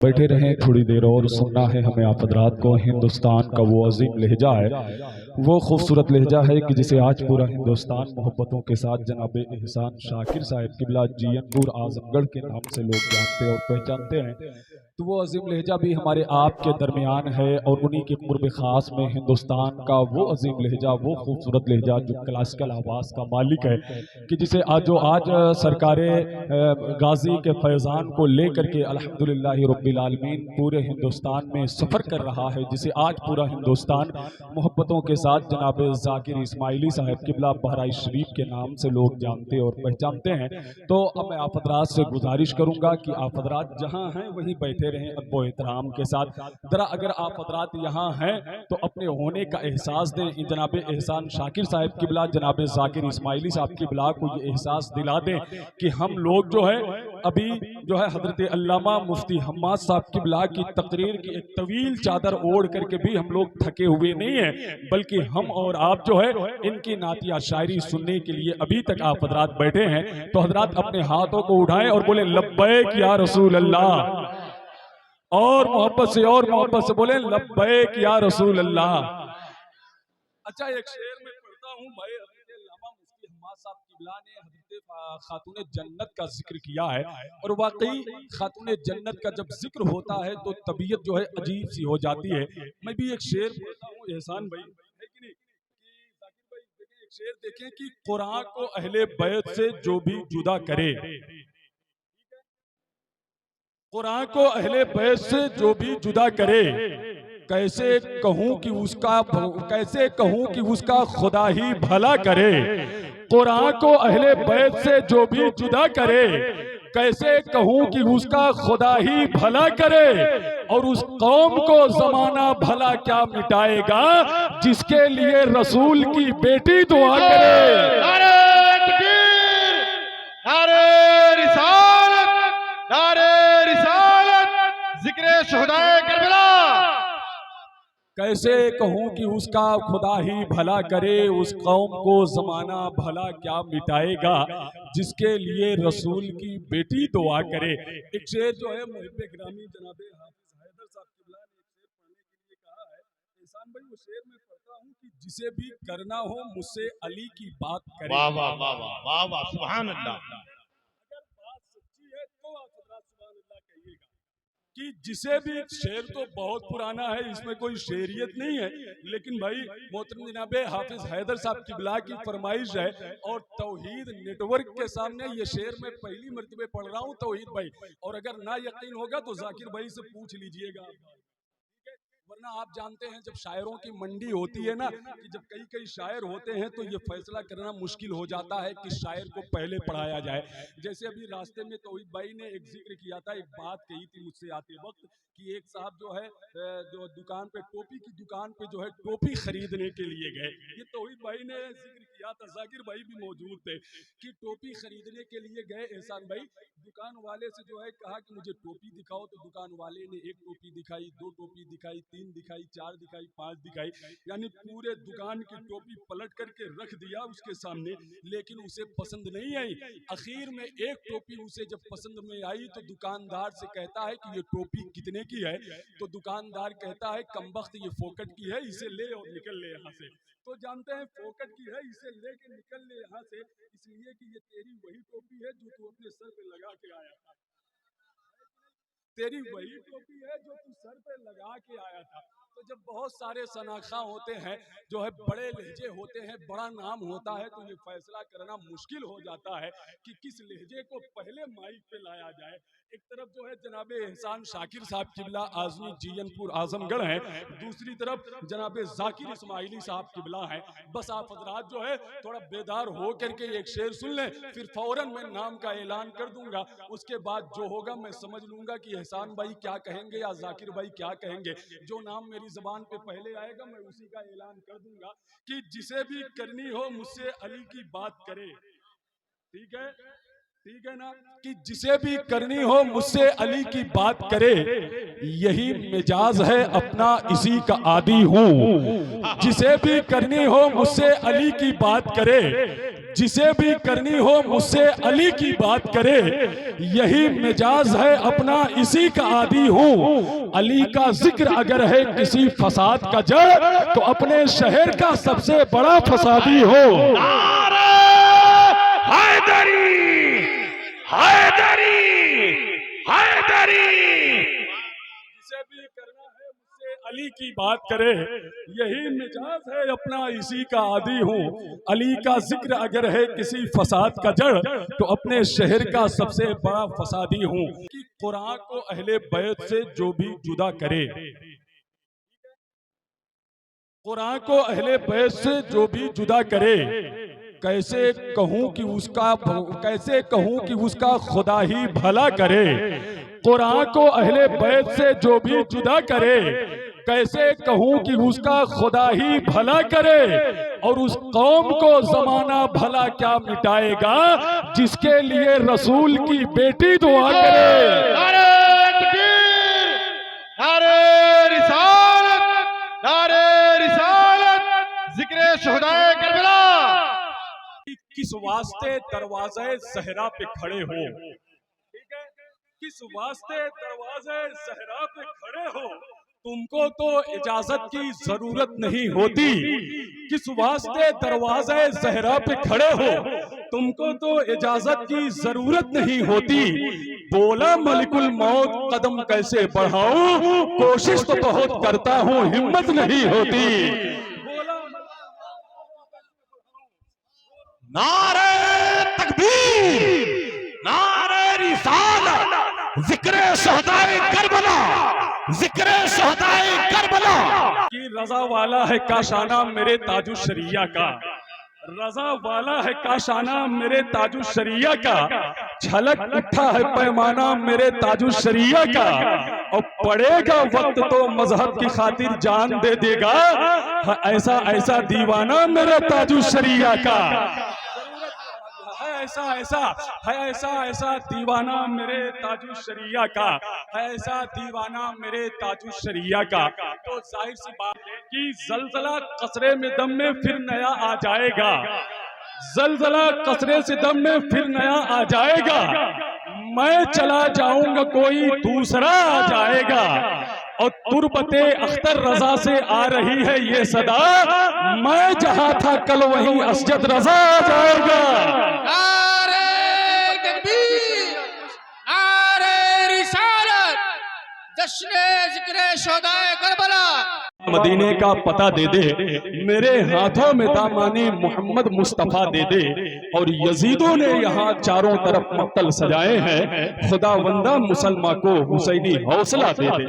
बैठे रहें थोड़ी देर और सुनना है हमें आप हजरात को। हिंदुस्तान का वो अजीम लहजा है, वो खूबसूरत लहजा है कि जिसे आज पूरा हिंदुस्तान मोहब्बतों के साथ जनाब एहसान शाकिर साहब किबला जीयनपुर आजमगढ़ के नाम से लोग जानते और पहचानते हैं। तो वो अजीम लहजा भी हमारे आपके दरमियान है और उन्हीं के कुर्ब खास में हिंदुस्तान का वो अजीम लहजा, वो खूबसूरत लहजा जो क्लासिकल आवाज़ का मालिक है कि जिसे आज सरकार गाजी के फैज़ान को लेकर के अल्हम्दुलिल्लाह रब्बिल आलमीन पूरे हिंदुस्तान में सफ़र कर रहा है, जिसे आज पूरा हिंदुस्तान मोहब्बतों के साथ जनाब ज़ाकिर इस्माइली साहब किबला बहराइच शरीफ के नाम से लोग जानते और पहचानते हैं। तो अब मैं आप हज़रात से गुजारिश करूँगा कि आप हज़रात जहाँ हैं वहीं बैठे रहें अदब एहतराम के साथ। ज़रा अगर आप हज़रात यहाँ हैं तो अपने होने का एहसास दें, जनाब एहसान शाकिर साहब किबला जनाब ज़ाकिर इस्माइली साहब किबला को ये एहसास दिला दें कि हम लोग जो है अभी जो है हजरत अल्लामा मुफ्ती हम्माद साहब किबला की तकरीर की एक तवील चादर ओढ़ करके भी हम लोग थके हुए नहीं हैं, बल्कि हम और आप जो है इनकी नातिया शायरी सुनने के लिए अभी तक आप हजरात बैठे हैं। तो हजरात अपने हाथों को उठाएं और बोले लब्बैक या रसूल अल्लाह, और मोहब्बत से बोले लब्बैक या रसूल अल्लाह। अच्छा, एक शेर में पढ़ता हूँ भाई, हजरत अल्लामा मुफ्ती हम्माद साहब किबला ने हजरत खातूने जन्नत का जिक्र किया है, और वाकई खातूने जन्नत का जब जिक्र होता है तो तबीयत जो है अजीब सी हो जाती है। मैं भी एक शेर पढ़ता हूँ एहसान भाई, है कि नहीं, कि जाकिर भाई देखें एक शेर देखें कि कुरान को अहले बैत से जो भी जुदा करे, कुरान को अहले बैत से जो भी जुदा करे, कैसे कहूं कि उसका खुदा ही भला करे। कुरान को अहले बैत से जो भी जुदा करे, कैसे कहूं कि उसका खुदा ही भला करे। और उस कौम को जमाना भला क्या मिटाएगा, जिसके लिए रसूल की बेटी दुआ करे। नारे तकबीर, नारे रिसालत, नारे रिसालत, जिक्र शुहदाए करबला। कैसे कहूं कि उसका खुदा ही भला करे, उस कौम को जमाना भला क्या मिटाएगा, जिसके लिए रसूल की बेटी दुआ करे। एक शेर जो है मुहिब्बे गिरामी जनाब हाफिज हैदर साहब किबला ने एक शेर पढ़ने के लिए कहा है। एहसान भाई वो शेर में पढ़ता हूं कि जिसे भी करना हो मुझसे अली की बात करे। वाह वाह वाह वाह वाह वाह, सुभान अल्लाह। अगर बात सच्ची है तो आप हज़रात सुभान अल्लाह कहिएगा कि जिसे भी, शेर तो बहुत पुराना है, इसमें कोई शेरियत नहीं है, लेकिन भाई मोहतरम जनाब हाफिज हैदर साहब किबला की फरमाइश है और तौहीद नेटवर्क के सामने ये शेर मैं पहली मर्तबे पढ़ रहा हूँ तौहीद भाई, और अगर ना यकीन होगा तो जाकिर भाई से पूछ लीजिएगा, वरना आप जानते हैं जब शायरों की मंडी होती है ना, कि जब कई कई शायर होते हैं तो ये फैसला करना मुश्किल हो जाता है कि शायर को पहले पढ़ाया जाए। जैसे अभी रास्ते में तौहीद भाई ने एक जिक्र किया था, एक बात कही थी मुझसे आते वक्त कि एक साहब जो है जो दुकान पे, टोपी की दुकान पे जो है टोपी खरीदने के लिए गए। ये तौहीद भाई ने जिक्र किया था, जाकिर भाई भी मौजूद थे कि टोपी खरीदने के लिए गए। एहसान भाई दुकान वाले से जो है कहा कि मुझे टोपी दिखाओ, तो दुकान वाले ने एक टोपी दिखाई, दो टोपी दिखाई, तीन दिखाई, चार दिखाई, पांच दिखाई, यानी पूरे दुकान की टोपी पलट करके रख दिया उसके सामने, लेकिन उसे पसंद नहीं आई। आखिर में एक टोपी उसे जब पसंद में आई तो दुकानदार से कहता है कि ये टोपी कितने की है, तो दुकानदार कहता है कमबख्त ये फोकट की है, इसे ले और निकल ले यहाँ से। तो जानते हैं फोकट की है, इसे लेके निकल ले यहाँ से, इसलिए कि ये तेरी वही टोपी है जो तू अपने सर पे लगा के आया था, तेरी वही टोपी है जो तू सर पे लगा के आया था। तो जब बहुत सारे शनाख्ता होते हैं, जो है बड़े लहजे होते हैं, बड़ा नाम होता है, तो ये फैसला करना मुश्किल हो जाता है कि किस लहजे को पहले माइक पे लाया जाए। एक तरफ जो है जनाब एहसान शाकिर साहब किबला आजमी जीयनपुर आजमगढ़ है, दूसरी तरफ जनाब ज़ाकिर इस्माइली साहब किबला है। बस आप हजरात जो है थोड़ा बेदार हो करके एक शेर सुन लें, फिर फौरन मैं नाम का ऐलान कर दूंगा। उसके बाद जो होगा मैं समझ लूंगा कि एहसान भाई क्या कहेंगे या जाकिर भाई क्या कहेंगे। जो नाम मेरी ज़बान पे पहले आएगा मैं उसी का ऐलान कर दूंगा कि जिसे भी करनी हो मुझसे अली की बात करे। ठीक है, ठीक है ना, कि जिसे भी करनी हो मुझसे अली की बात करे, यही मिजाज है अपना इसी का आदी हूँ। जिसे भी करनी हो मुझसे अली की बात करे, जिसे भी करनी हो मुझसे अली की बात करे, यही मिजाज है अपना इसी का आदी हूँ। अली का जिक्र अगर है किसी फसाद का जड़, तो अपने शहर का सबसे बड़ा फसादी हो। नारे हैदरी हैदरी हैदरी। जिसे भी करना है मुझसे अली की बात करे, यही मिजाज है अपना इसी का आदी हूँ। अली का जिक्र अगर है किसी फसाद का जड़, तो अपने शहर का सबसे बड़ा फसादी हूँ। कि कुरान को अहले बैत से जो भी जुदा करे, कुरान को अहले बैत से जो भी जुदा करे, कैसे कहूँ कि उसका खुदा ही भला करे। कुरान को अहले बैत से जो भी जुदा करे, कैसे कहूँ कि उसका खुदा ही भला करे। और उस कौम को जमाना भला क्या मिटाएगा, जिसके लिए रसूल की बेटी दुआ करे। नारे तकबीर, नारे रिसालत, नारे रिसालत, जिक्र शुहदाए करबला। किस वास्ते दरवाजे सहरा पे खड़े हो, ठीक है, किस वास्ते दरवाजे सहरा पे खड़े हो, तुमको तो इजाजत की जरूरत नहीं होती। किस वास्ते दरवाजे सहरा पे खड़े हो, तुमको तो इजाजत की जरूरत नहीं होती। बोला मलिकुल मौत कदम कैसे बढ़ाऊं, कोशिश तो बहुत करता हूँ हिम्मत नहीं होती। नारे तकबीर, नारे रिसालत, जिक्र शुहदाए करबला, जिक्र शुहदाए करबला। कि रजा वाला है काशाना मेरे ताजु शरिया का, रजा वाला है काशाना मेरे ताजु शरिया का। झलक उठा है पैमाना मेरे ताजु शरिया का। और पड़ेगा वक्त तो मजहब की खातिर जान दे देगा, ऐसा ऐसा दीवाना मेरे ताजु शरिया का। ऐसा दीवाना मेरे ताजु शरिया का, ऐसा दीवाना मेरे ताजु शरिया का। तो जाहिर सी बात है कि जलजला कसरे में दम में फिर नया आ जाएगा, जलजला कसरे से दम में फिर नया आ जाएगा। मैं चला जाऊंगा कोई दूसरा आ जाएगा। और तुरबते अख्तर रजा से आ रही है ये सदा, मैं जहां था कल वहीं असजद रजा आ जाएगा। नारे तकबीर, नारे रिसालत, जश्न जिक्र शुहदाए करबला। मदीने का पता दे दे, मेरे हाथों में दामानी मोहम्मद मुस्तफा दे दे। और यजीदों ने यहाँ चारों तरफ मक्तल सजाए हैं, खुदा वंदा मुसलमान को हुसैनी हौसला दे दे।